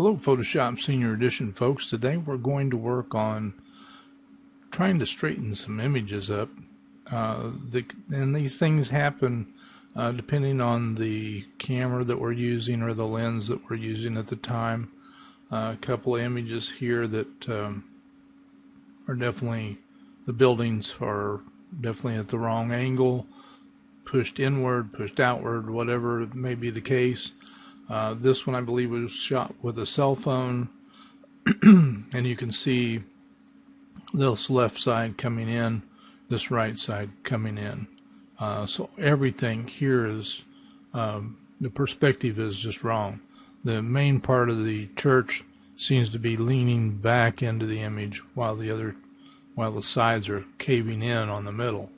Hello Photoshop Senior Edition folks. Today we're going to work on trying to straighten some images up. And these things happen depending on the camera that we're using or the lens that we're using at the time. A couple of images here that are definitely, the buildings are definitely at the wrong angle, pushed inward, pushed outward, whatever may be the case. This one I believe was shot with a cell phone and you can see this left side coming in, this right side coming in. So everything here is, the perspective is just wrong. The main part of the church seems to be leaning back into the image while the sides are caving in on the middle.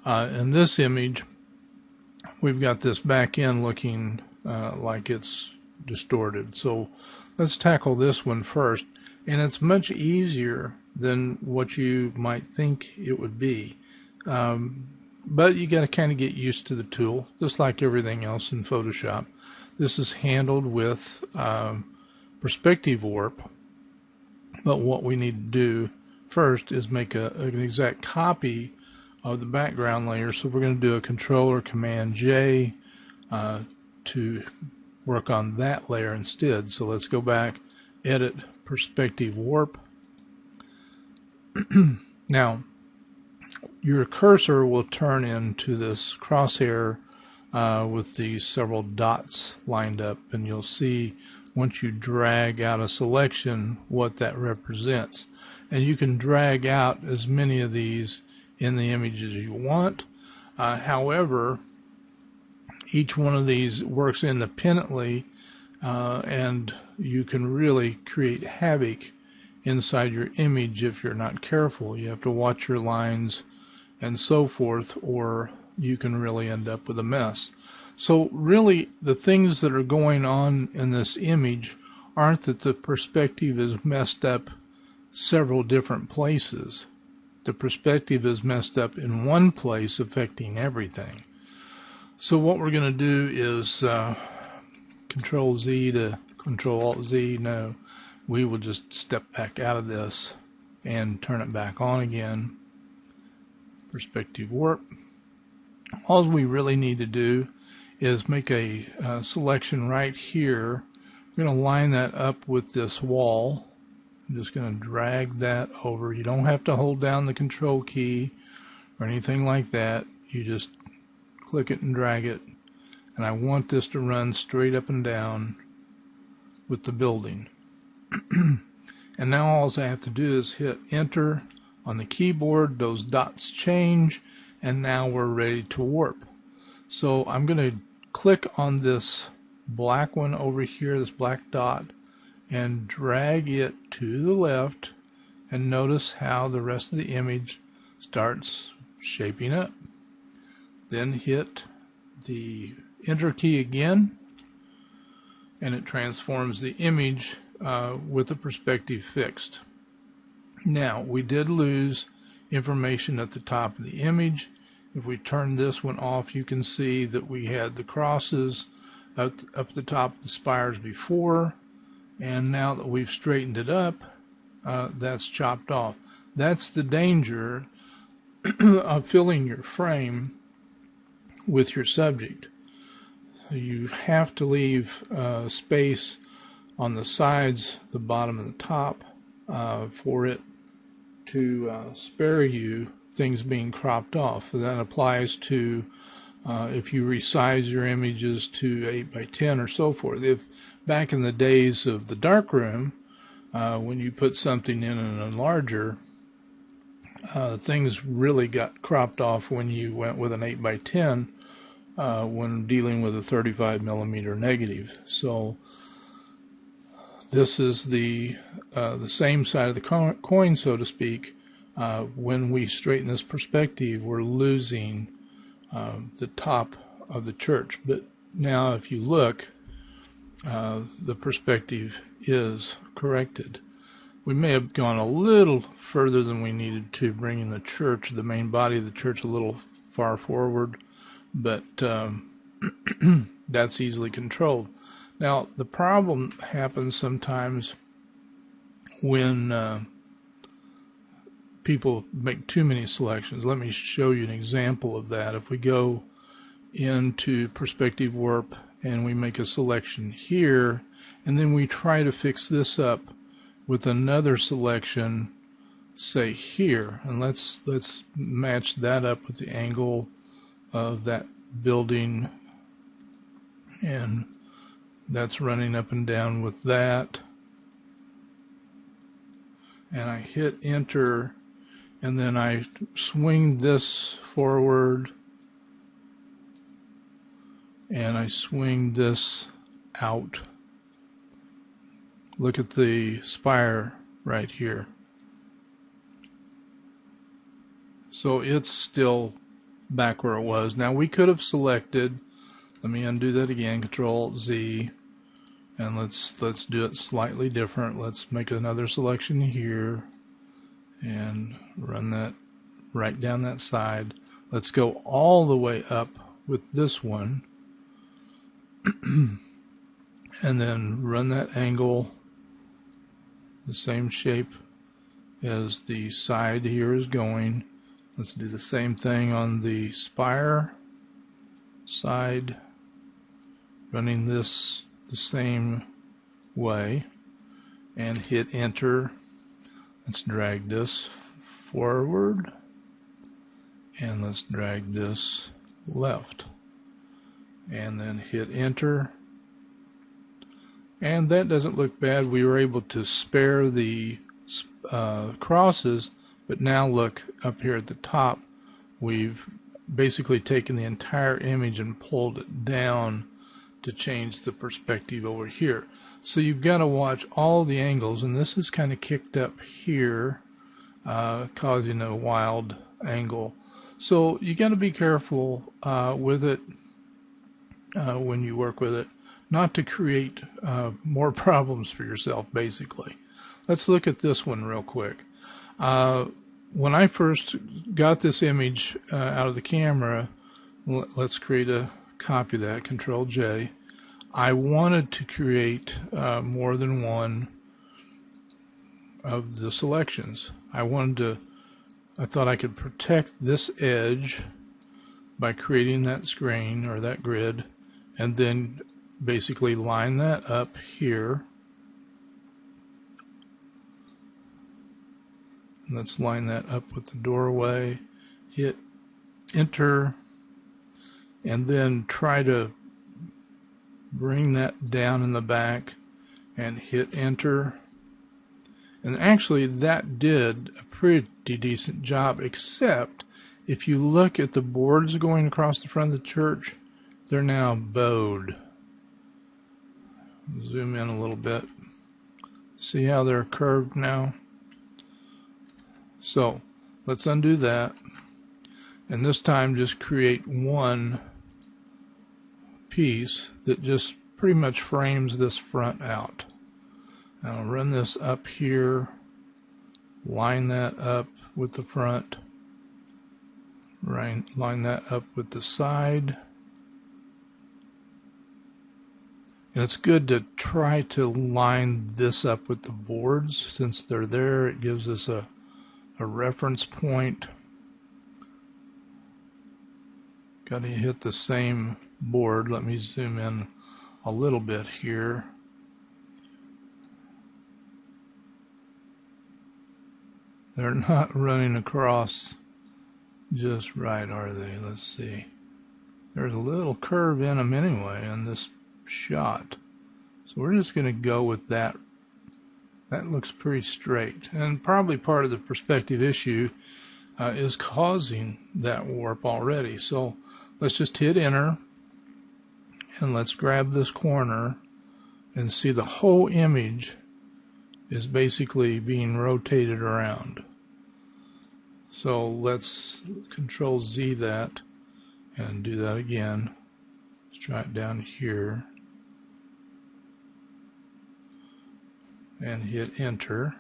In this image we've got this back end looking like it's distorted. So let's tackle this one first, and it's much easier than what you might think it would be, but you got to kind of get used to the tool, just like everything else in Photoshop. This is handled with perspective warp, but what we need to do first is make an exact copy of the background layer. So we're going to do a Control or Command J to work on that layer instead. So let's go back, edit perspective warp. Now your cursor will turn into this crosshair with these several dots lined up, and you'll see once you drag out a selection what that represents. And you can drag out as many of these in the image as you want. However, each one of these works independently, and you can really create havoc inside your image if you're not careful. You have to watch your lines and so forth, or you can really end up with a mess. So really the things that are going on in this image aren't that the perspective is messed up several different places. The perspective is messed up in one place, affecting everything. So what we're going to do is Control Z to Control Alt Z. No, we will just step back out of this and turn it back on again. Perspective warp. All we really need to do is make a selection right here. We're going to line that up with this wall. I'm just going to drag that over. You don't have to hold down the Control key or anything like that. You just click it and drag it. And I want this to run straight up and down with the building. And now all I have to do is hit Enter on the keyboard. Those dots change, and now we're ready to warp. So I'm going to click on this black one over here, this black dot, and drag it to the left, and notice how the rest of the image starts shaping up. Then hit the Enter key again, and it transforms the image with the perspective fixed. Now we did lose information at the top of the image. If we turn this one off, you can see that we had the crosses up the top of the spires before, and now that we've straightened it up, that's chopped off. That's the danger of filling your frame with your subject. So you have to leave space on the sides, the bottom and the top, for it to spare you things being cropped off. That applies to if you resize your images to 8x10 or so forth. If back in the days of the darkroom, when you put something in an enlarger, things really got cropped off when you went with an 8x10 when dealing with a 35mm negative. So this is the same side of the coin, so to speak. When we straighten this perspective, we're losing the top of the church. But now if you look, the perspective is corrected. We may have gone a little further than we needed to, bringing the church, the main body of the church, a little far forward, but that's easily controlled. Now, the problem happens sometimes when people make too many selections. Let me show you an example of that. If we go into perspective warp and we make a selection here, and then we try to fix this up with another selection, say here, and let's match that up with the angle of that building, and that's running up and down with that, and I hit enter, and then I swing this forward and I swing this out. Look at the spire right here. So it's still back where it was. Now we could have selected, let me undo that again, Control Z, and let's do it slightly different. Let's make another selection here and run that right down that side. Let's go all the way up with this one and then run that angle the same shape as the side here is going. Let's do the same thing on the spire side, running this the same way, and hit enter. Let's drag this forward and let's drag this left, and then hit enter. And that doesn't look bad. We were able to spare the crosses, but now look up here at the top, we've basically taken the entire image and pulled it down to change the perspective over here. So you've got to watch all the angles, and this is kind of kicked up here, causing a wild angle. So you got to be careful with it when you work with it, not to create more problems for yourself, basically. Let's look at this one real quick. When I first got this image out of the camera, let's create a copy of that, Control J. I wanted to create more than one of the selections. I thought I could protect this edge by creating that screen or that grid, and then basically line that up here. Let's line that up with the doorway, hit enter, and then try to bring that down in the back and hit enter. And actually that did a pretty decent job, except if you look at the boards going across the front of the church, they're now bowed. Zoom in a little bit. See how they're curved now? So let's undo that, and this time just create one piece that just pretty much frames this front out. Now run this up here, line that up with the front, line that up with the side. And it's good to try to line this up with the boards. Since they're there, it gives us a reference point. Got to hit the same board. Let me zoom in a little bit here. They're not running across just right, are they? Let's see. There's a little curve in them anyway in this shot. So we're just going to go with that. That looks pretty straight, and probably part of the perspective issue is causing that warp already. So let's just hit enter, and let's grab this corner and see the whole image is basically being rotated around. So let's Control Z that and do that again. Let's try it down here and hit enter.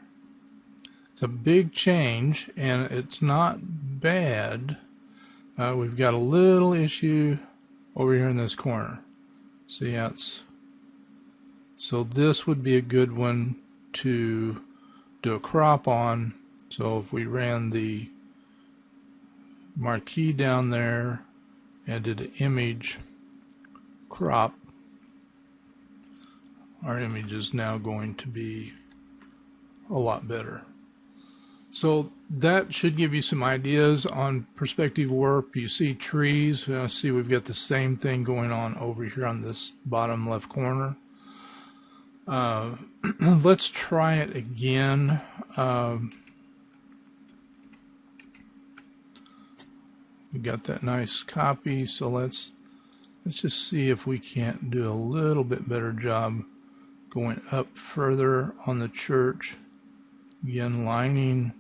It's a big change, and it's not bad. We've got a little issue over here in this corner. See how it's So this would be a good one to do a crop on. So if we ran the marquee down there and did an image crop, our image is now going to be a lot better. So that should give you some ideas on perspective warp. You see trees. See, we've got the same thing going on over here on this bottom left corner. Let's try it again. We got that nice copy, so let's just see if we can't do a little bit better job going up further on the church. Again, lining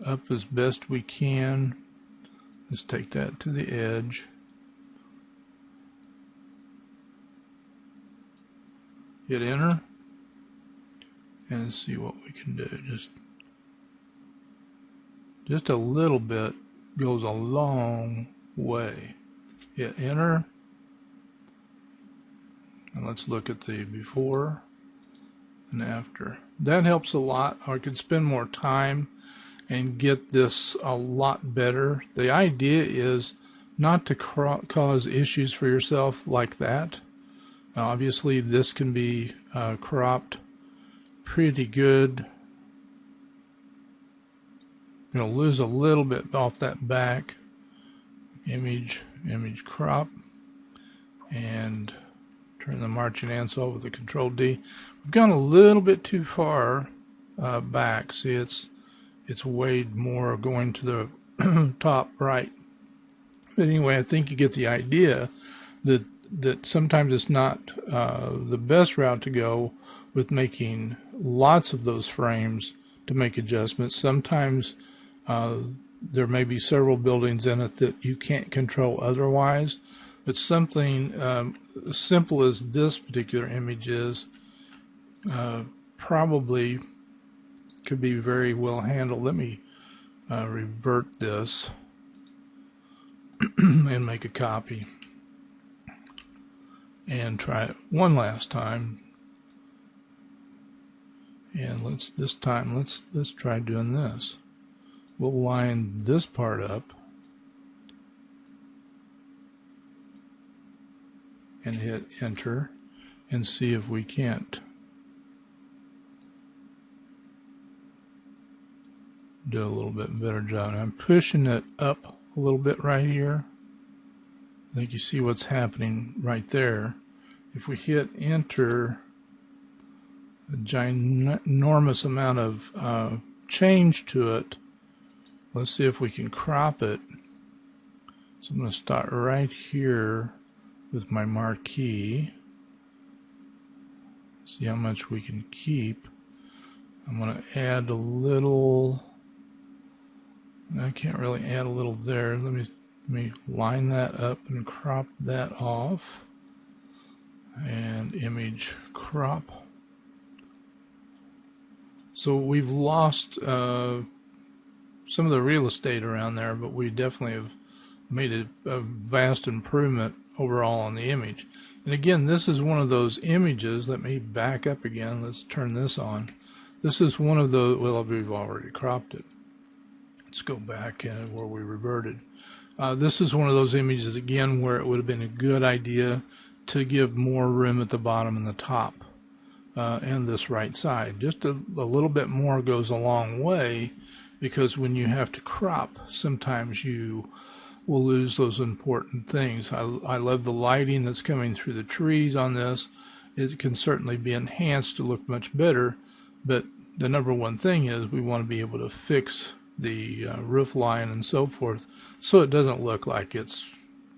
up as best we can. Let's take that to the edge. Hit enter and see what we can do. Just a little bit goes a long way. Hit enter, and let's look at the before and after. That helps a lot. I could spend more time and get this a lot better. The idea is not to cause issues for yourself like that. Obviously this can be cropped pretty good. You're going to lose a little bit off that back. Image crop, and turn the marching ants over with the Control D. We've gone a little bit too far back. See, it's weighed more going to the top right. But anyway, I think you get the idea that sometimes it's not the best route to go with making lots of those frames to make adjustments. Sometimes there may be several buildings in it that you can't control otherwise, but something as simple as this particular image is probably could be very well handled. Let me revert this and make a copy and try it one last time. And let's try doing this. We'll line this part up and hit enter and see if we can't do a little bit better job. I'm pushing it up a little bit right here. I think you see what's happening right there. If we hit enter, a ginormous amount of change to it. Let's see if we can crop it. So I'm going to start right here with my marquee. See how much we can keep. I'm going to add a little. I can't really add a little there. Let me line that up and crop that off. And image crop. So we've lost some of the real estate around there, but we definitely have made a vast improvement overall on the image. And again, this is one of those images. Let me back up again. Let's turn this on. This is one of those, well, we've already cropped it. Let's go back where we reverted. This is one of those images, again, where it would have been a good idea to give more room at the bottom and the top and this right side. Just a little bit more goes a long way, because when you have to crop, sometimes you will lose those important things. I love the lighting that's coming through the trees on this. It can certainly be enhanced to look much better, but the number one thing is we want to be able to fix the roof line and so forth, so it doesn't look like it's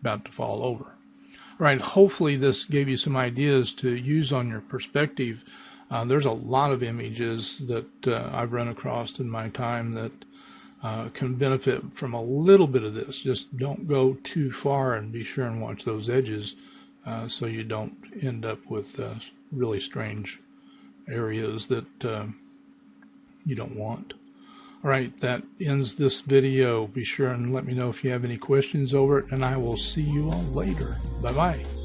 about to fall over. All right, hopefully this gave you some ideas to use on your perspective. There's a lot of images that I've run across in my time that can benefit from a little bit of this. Just don't go too far, and be sure and watch those edges so you don't end up with really strange areas that you don't want. All right, that ends this video. Be sure and let me know if you have any questions over it, and I will see you all later. Bye-bye.